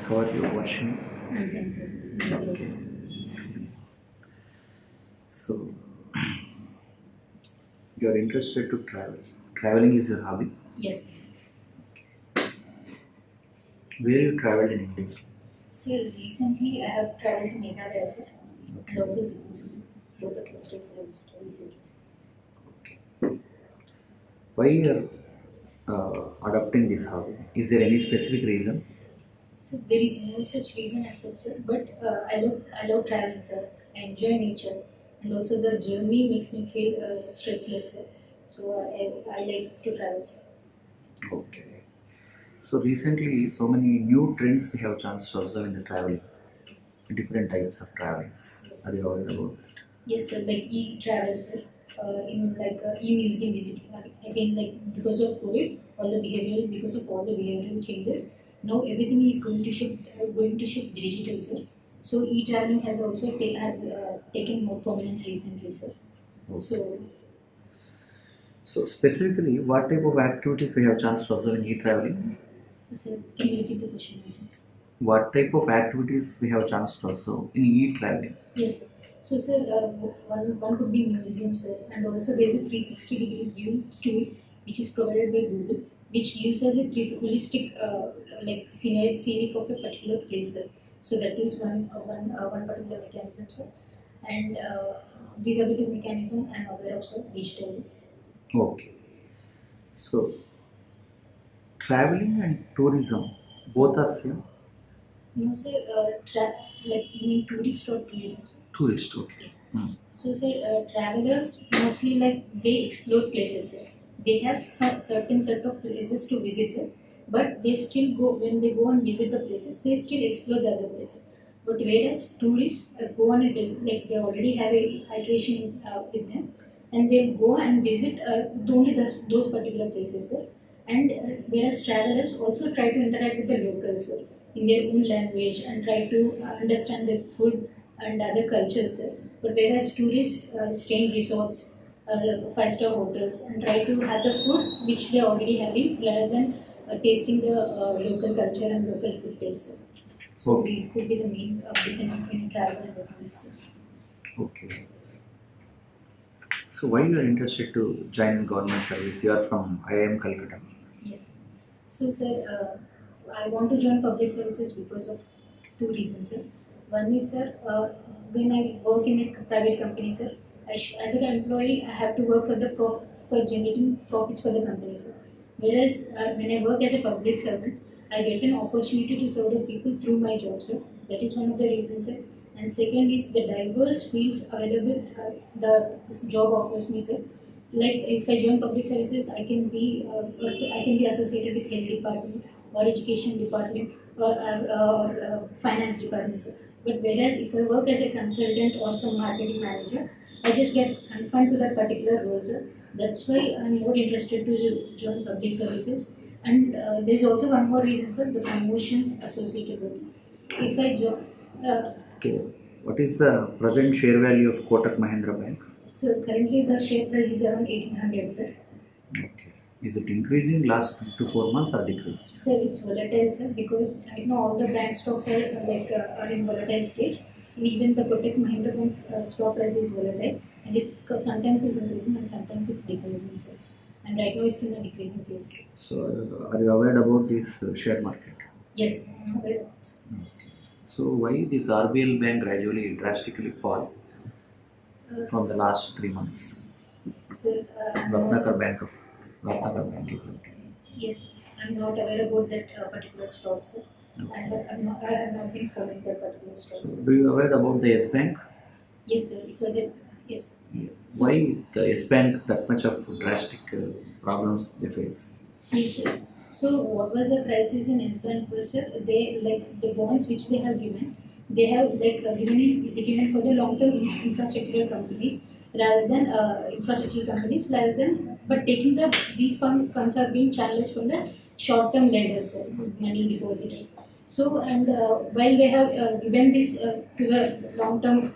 How are you, Varshini? I'm fine, sir. Okay. So, you are interested to travel. Traveling is your hobby. Yes. Where you traveled in India? Sir, recently I have traveled to Meghalaya, sir, and Okay. also Sikkim, sir. Both of the states I have visited recently, sir. Why you are adopting this hobby? Is there any specific reason? So there is no such reason as such, sir. But I love traveling, sir. I enjoy nature, and also the journey makes me feel stressless, sir. So I like to travel, sir. Okay. So recently, so many new trends we have chance to observe in the traveling. Different types of travelings. Yes. Are you aware about that? Yes, sir. Like e-travel, sir. In like e-museum visiting. Again, like because of COVID, because of all the behavioral changes, now everything is going to shift digital, sir. So e-traveling has also taken more prominence recently, sir. Okay. So, So specifically, what type of activities we have chance to observe in e-traveling? sir, can you repeat the question, please? What type of activities we have chance to observe in e-traveling? Yes, sir. So, sir, one could be museum, sir, and also there's a 360-degree view tool which is provided by Google, which gives us a holistic like scenic of a particular place, sir. So that is one particular mechanism, sir. And these are the two mechanisms I'm aware of, sir, digitally. Okay. So traveling and tourism both are same. No, sir, like you mean tourist or tourism, sir? Tourist. Okay. Yes. Hmm. So, sir, travelers mostly like they explore places, sir. They have certain set of places to visit, sir. But they still go when they go and visit the places. They still explore the other places. But whereas tourists go on a like they already have a iteration with them, and they go and visit only those particular places, sir. And whereas travelers also try to interact with the locals, sir, in their own language and try to understand the food and other cultures, sir. But whereas tourists stay in resorts, five-star hotels, and try to have the food which they already having rather than tasting the local culture and local food taste, sir. So Okay. these could be the main difference between travel and the tourist, sir. Okay. So why you are interested to join in government service? You are from IIM Calcutta. Yes. So, sir, I want to join public services because of two reasons, sir. One is, sir, when I work in a private company, sir, as an employee, I have to work for for generating profits for the company, sir. Whereas when I work as a public servant, I get an opportunity to serve the people through my job, sir. That is one of the reasons, sir. And second is the diverse fields available the job offers me, sir. Like if I join public services, I can be associated with health department or education department or finance department, sir. But whereas if I work as a consultant or some marketing manager, I just get confined to that particular role, sir. That's why I'm more interested to join public services. And there's also one more reason, sir, the promotions associated with it. If I join, Okay. What is the present share value of Kotak Mahindra Bank? so currently the share price is around 1800, sir. Okay. Is it increasing last 3 to 4 months or decreased? Sir, it's volatile, sir, because right now all the bank stocks are in volatile stage, and even the Kotak Mahindra Bank's stock price is volatile, and sometimes it's increasing and sometimes it's decreasing, sir. And right now it's in a decreasing phase. So are you aware about this share market? Yes, I'm aware of it. So why this RBL bank gradually drastically fall from the last 3 months? Sir, Ratnakar Bank of Ratnakar Bank is it? yes, I'm not aware about that particular stock, sir. I have not been following that particular stock, So sir. do you aware about the S Bank? Yes, sir, because yes. So, Why the S Bank that much of drastic problems they face? yes, sir. So what was the crisis in S Bank was, sir, they like the bonds which they have given, they have given for the long-term infrastructural companies rather than but taking these funds are being channelized from the short-term lenders, sir, money depositors. So and while they have given this to the long-term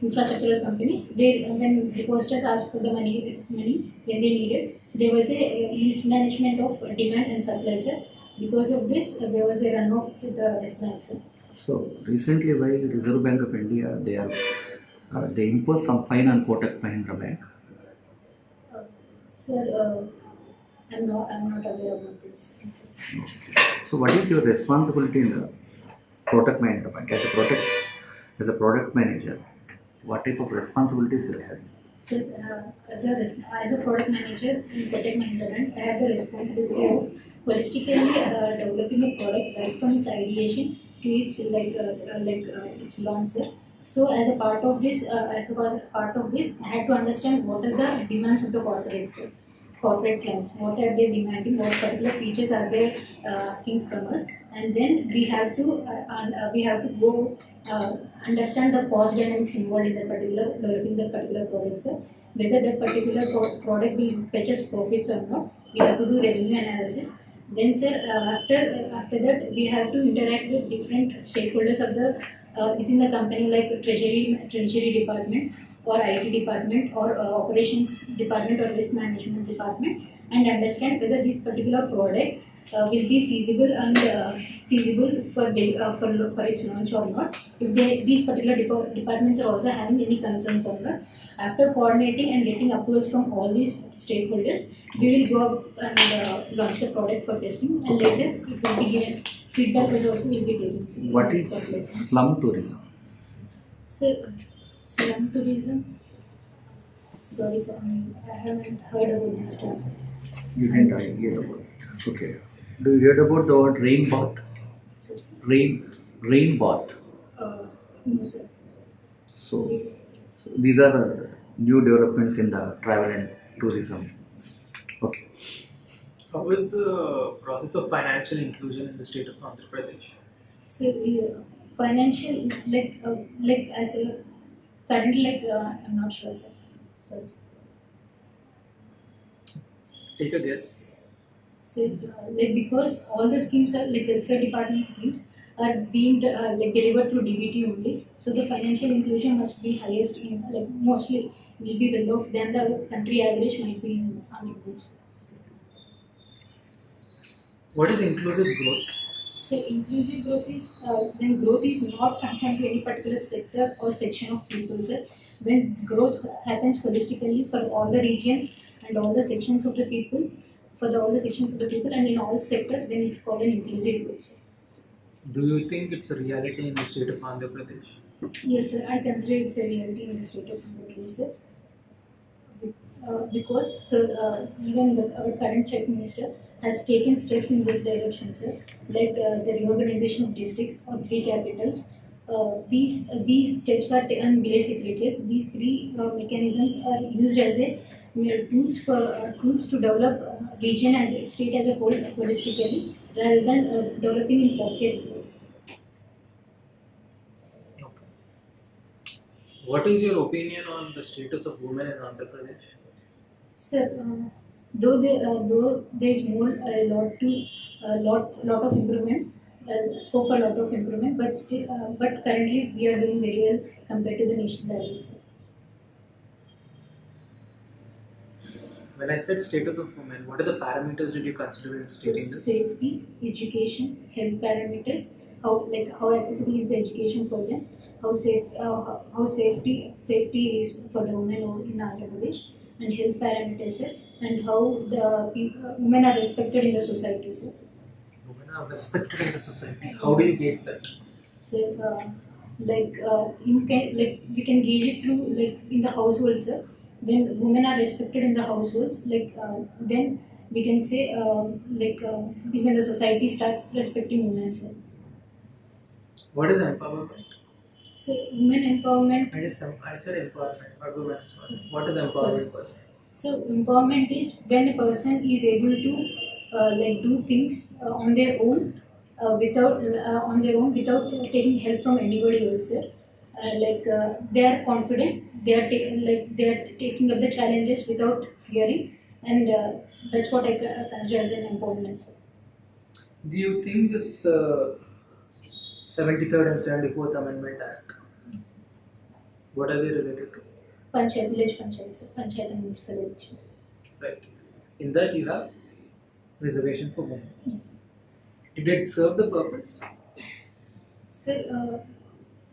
infrastructural companies, when depositors asked for the money when they needed, there was a mismanagement of demand and supply, sir. Because of this, there was a runoff to the West Bank, sir. So recently, why Reserve Bank of India they imposed some fine on Kotak Mahindra Bank. Sir, I'm not aware about this. So what is your responsibility in the Kotak Mahindra Bank as a product manager? What type of responsibilities you have? So, as a product manager in Kotak Mahindra Bank, I have the responsibility of holistically developing a product right from its ideation to its its launch, sir. So, as a part of this, I had to understand what are the demands of the corporates, sir. Corporate clients, what are they demanding, what particular features are they asking from us, and then we have to go understand the cost dynamics involved in that particular developing that particular product, sir. Whether that particular product will fetch us profits or not, we have to do revenue analysis. Then, sir, after that, we have to interact with different stakeholders of the within the company, like treasury department or IT department or operations department or risk management department, and understand whether this particular product will be feasible for its launch or not. If these particular departments are also having any concerns or not, after coordinating and getting approvals from all these stakeholders, we will go up and launch the product for testing, and later it will be given feedback is also will be taken. What is slum tourism? So, slum tourism. Sorry, sir, I haven't heard about this term, sir. You didn't hear about it. Okay. Do you hear about the word rain bath? Sir, sir. Rain bath. No, sir. So, Sorry, sir. so these are new developments in the travel and tourism. Okay. How is the process of financial inclusion in the state of Andhra Pradesh? So, financial, like as a currently, I'm not sure, sir. Sorry. Take a guess. So, because all the schemes are like welfare department schemes are being delivered through DBT only, so the financial inclusion must be highest in mostly will be well off than the country average might be in Andhra Pradesh. What is inclusive growth? So inclusive growth is when growth is not confined to any particular sector or section of people, sir. When growth happens holistically for all the regions and all the sections of the people, and in all sectors, then it's called an inclusive growth, sir. Do you think it's a reality in the state of Andhra Pradesh? Yes, sir. I consider it's a reality in the state of Andhra Pradesh, sir. Because, sir, even our current chief minister has taken steps in that direction, sir, like the reorganization of districts or three capitals. These steps are taken below secretaries. These three mechanisms are used as a tools to develop region as a state as a whole holistically, rather than developing in pockets. Okay. What is your opinion on the status of women in Andhra Pradesh? Sir, though there is more a lot of improvement, scope for lot of improvement, but still, but currently we are doing very well compared to the national average. When I said status of women, what are the parameters that you consider in So stating this? safety, education, health parameters, how accessible is the education for them, how safety is for the women in Andhra Pradesh, and health parameters, sir, and how the women are respected in the society, sir. Women are respected in the society. How do you gauge that? So, we can gauge it through in the households, sir. When women are respected in the households, then we can say even the society starts respecting women, sir. What is empowerment? So women empowerment. I said empowerment, not women empowerment. What is empowerment person? So empowerment is when a person is able to do things on their own without taking help from anybody else, sir. They are confident. They are taking up the challenges without fearing, and that's what I consider as an empowerment, sir. Do you think this 73rd and 74th Amendment Act, what are they related to? Village panchayat, sir. Panchayat and municipal elections. Right. In that you have reservation for women. Yes. Did it serve the purpose? Sir,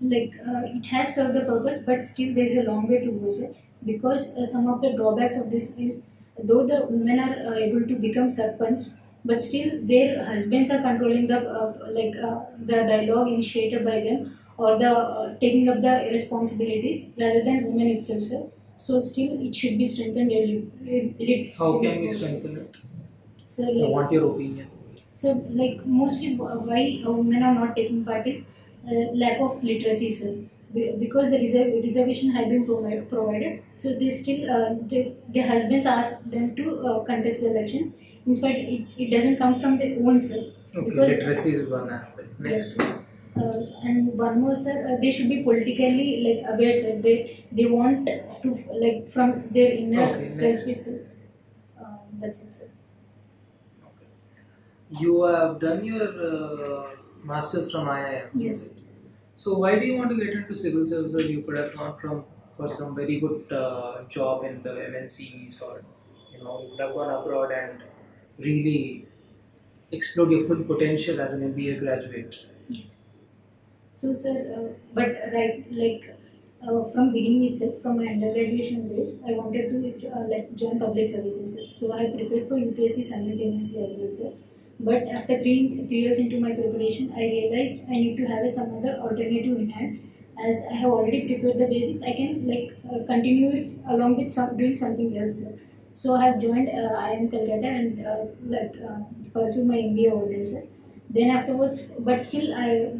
it has served the purpose, but still there is a long way to go, sir. Because some of the drawbacks of this is, though the women are able to become sarpanch, but still their husbands are controlling the dialogue initiated by them, or the taking up the responsibilities rather than women itself, sir. So still it should be strengthened How can we strengthen it? So I want your opinion. so, mostly why women are not taking part is lack of literacy, sir. Because the reservation has been provided, so they still their husbands ask them to contest the elections. In spite, it doesn't come from their own, sir. Okay, Because literacy is one aspect. Next. yes, and one more, sir. They should be politically aware, sir. They want to from their inner Okay, self next. itself. That's it, sir. You have done your masters from IIM. Yes. So why do you want to get into civil services? You could have gone for some very good job in the MNCs, or you could have gone abroad and really explored your full potential as an MBA graduate. Yes. So, sir, but right, from beginning itself, from my undergraduation days, I wanted to join public services, sir. So I prepared for UPSC simultaneously as well, sir. But after 3 years into my preparation, I realized I need to have some other alternative in hand. As I have already prepared the basics, I can continue it along with doing something else, sir. So I have joined IIM Calcutta and pursue my MBA over there, sir. Then afterwards, but still I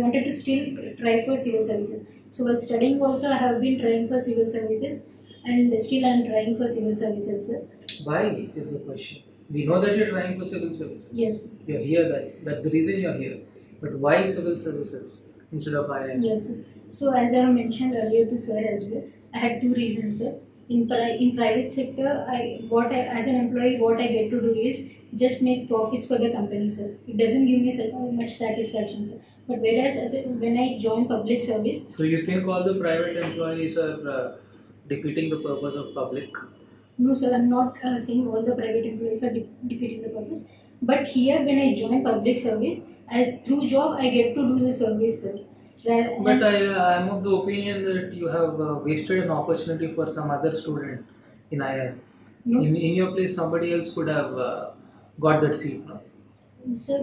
wanted to still try for civil services. So while studying also, I have been trying for civil services, and still I am trying for civil services, sir. Why is the question? We know that you're trying for civil services. Yes. You're here. That's the reason you're here. But why civil services instead of IIM? Yes, sir. So as I have mentioned earlier to sir as well, I had two reasons, sir. In private sector, as an employee, what I get to do is just make profits for the company, sir. It doesn't give me much satisfaction, sir. But whereas when I join public service, So you think all the private employees are defeating the purpose of public? no, sir, I'm not saying all the private employees are defeating the purpose. But here, when I join public service, as through job, I get to do the service, sir. But I'm of the opinion that you have wasted an opportunity for some other student in IIM. No, In your place, somebody else could have got that seat, no? sir,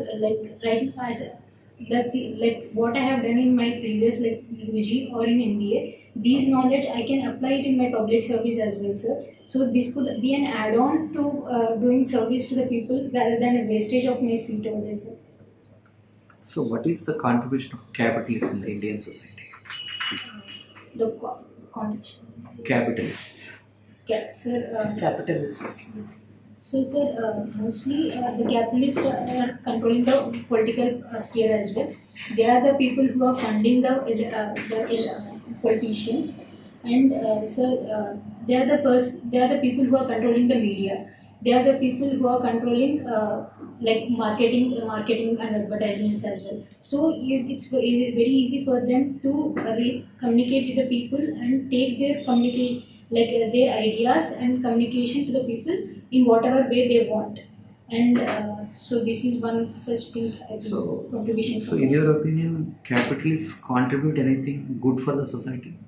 right now, what I have done in my previous UG or in MBA, these knowledge I can apply it in my public service as well, sir. So this could be an add-on to doing service to the people rather than a wastage of my seat over there, sir. So, what is the contribution of capitalists in the Indian society? The contribution. Capitalists. Sir, Capitalists. yes. So, sir, mostly the capitalists are controlling the political sphere as well. They are the people who are funding the politicians, and they are the people who are controlling the media. They are the people who are controlling marketing and advertisements as well. So it's very easy for them to communicate with the people and take their their ideas and communication to the people in whatever way they want. And so this is one such thing, I think, contribution. So, in your opinion, capitalists contribute anything good for the society?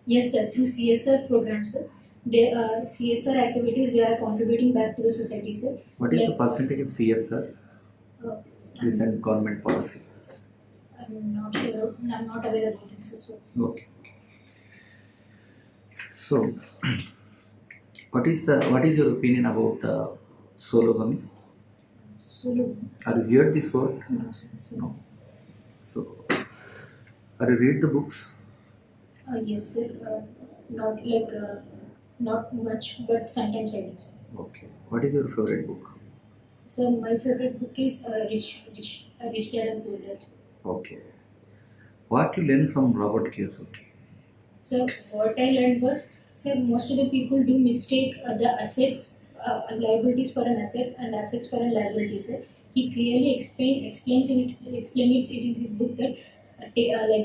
Yes, sir. Through CSR programs, sir. They CSR activities they are contributing back to the society, sir. What is the percentage of CSR? Uh, Recent government policy. I'm not sure. I'm not aware about it, sir. So, Okay. So, what is your opinion about sologamy? so Have you heard this word? no, sir. So, No. So, have you read the books? yes, sir. Not much, but sometimes I do, sir. Okay. What is your favorite book? So my favorite book is Rich Dad and Poor Dad. Okay. What you learn from Robert Kiyosaki? So what I learned was, sir, most of the people do mistake the assets, liabilities for an asset and assets for a liability, sir. He clearly explains it in his book that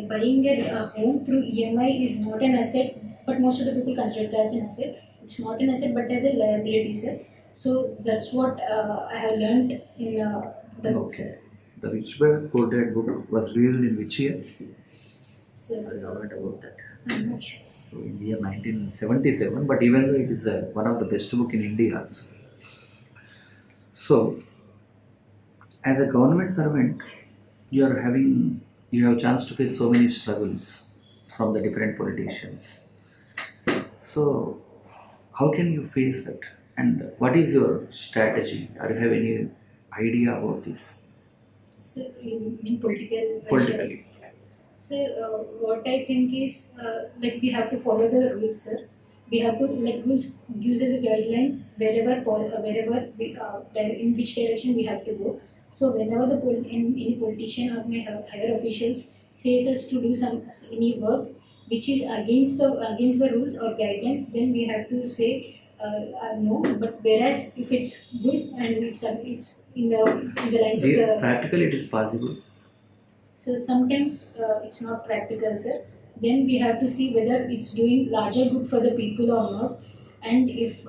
buying a home through EMI is not an asset, but most of the people consider it as an asset. It's not an asset, but as a liability, sir. So that's what I have learned in the book, Okay. sir. The Rich Dad Poor Dad book was released in which year? Sir, Are you aware about that? I'm not sure. Sir. So in the year 1977, but even though it is one of the best book in India also. So as a government servant, you have chance to face so many struggles from the different politicians. So how can you face that? And what is your strategy? Or you have any idea about this Sir, you mean political pressures? politically? Sir, what I think is like we have to follow the rules, sir. We have to like rules gives us a guidelines wherever in which direction we have to go. So whenever any politician or my higher officials says us to do any work which is against the rules or guidelines, then we have to say no. But whereas if it's good and it's in the lines of the Practically, it is possible. so sometimes it's not practical, sir. Then we have to see whether it's doing larger good for the people or not, and if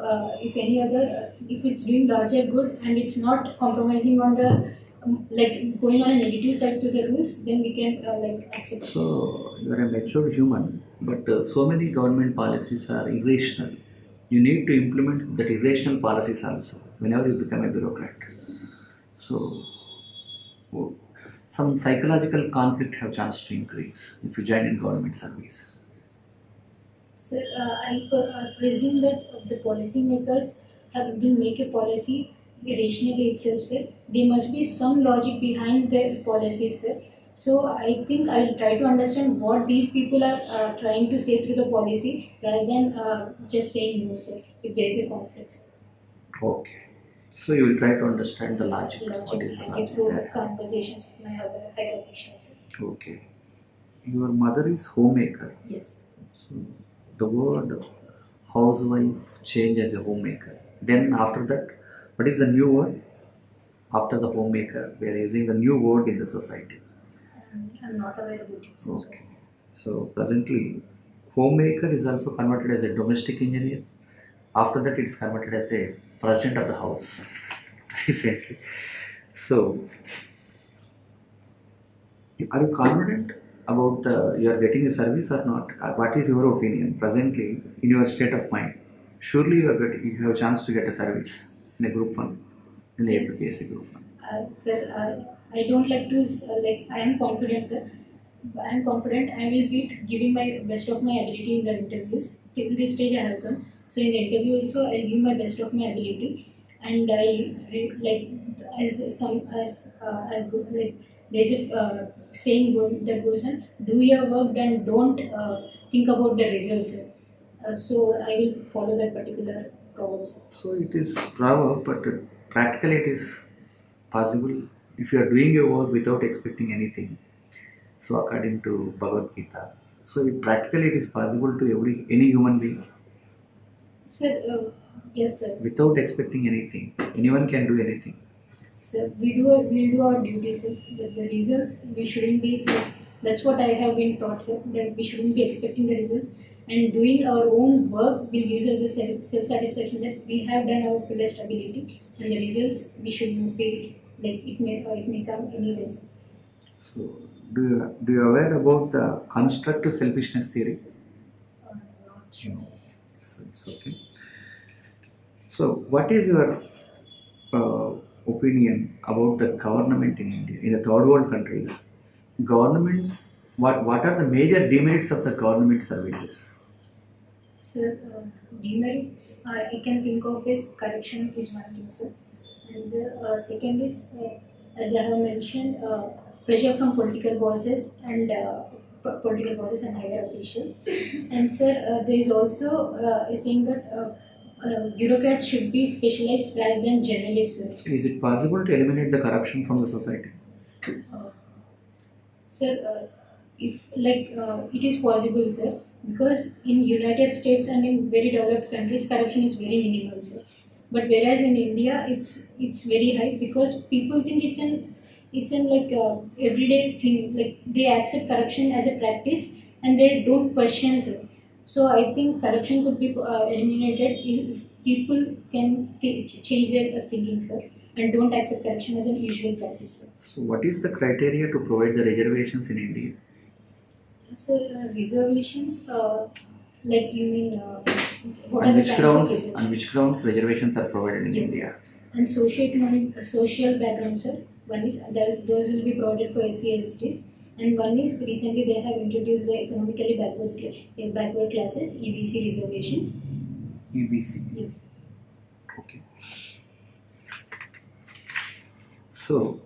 any other if it's doing larger good and it's not compromising on the like going on a negative side to the rules, then we can like accept it. So you are a mature human, but so many government policies are irrational. You need to implement that irrational policies also whenever you become a bureaucrat. So oh, some psychological conflict have chance to increase if you join in government service. Sir, I presume that the policymakers have will make a policy rationally itself, sir. There must be some logic behind their policies, sir. So I think I'll try to understand what these people are trying to say through the policy rather than just saying no, sir. If there is a conflict, sir. Okay. So you will try to understand the logic. What Logic is the behind it logic through there? conversations with my higher officials, sir. Okay. Your mother is homemaker. Yes. So the word housewife change as a homemaker. Then after that, what is the new word? After the homemaker, we are using a new word in the society. I'm not aware about it, sir. Okay. So presently, homemaker is also converted as a domestic engineer. After that, it's converted as a president of the house recently. So, are you confident about you are getting a service or not? What is your opinion presently in your state of mind? Surely you have a chance to get a service in a group one, in the Sir. APPSC group one. Sir, I don't like to like. I am confident, sir. I am confident. I will be giving my best of my ability in the interviews. Till this stage, I have come. So in the interview also, I will give my best of my ability, and I like as good like there's a saying that goes on: do your work and don't think about the results. Sir. So I will follow that particular proverb, sir. So it is proverb, but practically it is possible if you are doing your work without expecting anything. So according to Bhagavad Gita, so practically it is possible to any human being Sir, yes, sir. without expecting anything. Anyone can do anything. So we'll do our duty, sir. The results we shouldn't be. That's what I have been taught, sir. That we shouldn't be expecting the results, and doing our own work will give us a self satisfaction that we have done our fullest ability, and the results we should not be like it may come anyway, sir. So do you aware about the constructive selfishness theory? Not sure, sir. So it's okay. So what is your opinion about the government in India, in the third world countries? Governments, what are the major demerits of the government services? Sir, demerits I can think of is corruption is one thing, sir, and the second is as I have mentioned, pressure from political bosses and political bosses and higher officials. And sir, there is also a saying that bureaucrats should be specialized rather than generalists, sir. Is it possible to eliminate the corruption from the society? Uh, Sir, if like it is possible, sir, because in United States and in very developed countries, corruption is very minimal, sir. But whereas in India, it's very high because people think it's an like everyday thing. Like they accept corruption as a practice and they don't question, sir. So I think corruption could be eliminated if people can change their thinking, sir. and don't accept correction as an usual practice, sir. So, what is the criteria to provide the reservations in India? So reservations, like you mean, what On are the which types of grounds? reservations? On which grounds reservations are provided in Yes. India? And socio-economic, social background, sir. One is those will be provided for SC and STs, and one is recently they have introduced the economically backward classes EBC reservations. EBC. Yes. Okay. So,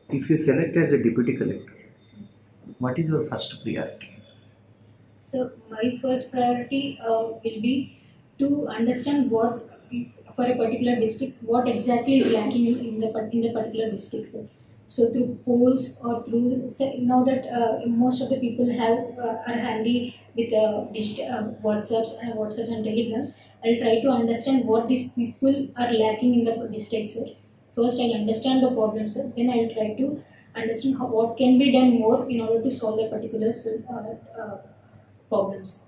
if you select as a deputy collector, Yes. what is your first priority? So my first priority will be to understand what, if, for a particular district, what exactly is lacking in the particular district. So through polls or through, say, now that most of the people are handy with WhatsApps and Telegrams, I'll try to understand what these people are lacking in the district, sir. First, I'll understand the problem, sir. Then I'll try to understand what can be done more in order to solve the particular problems.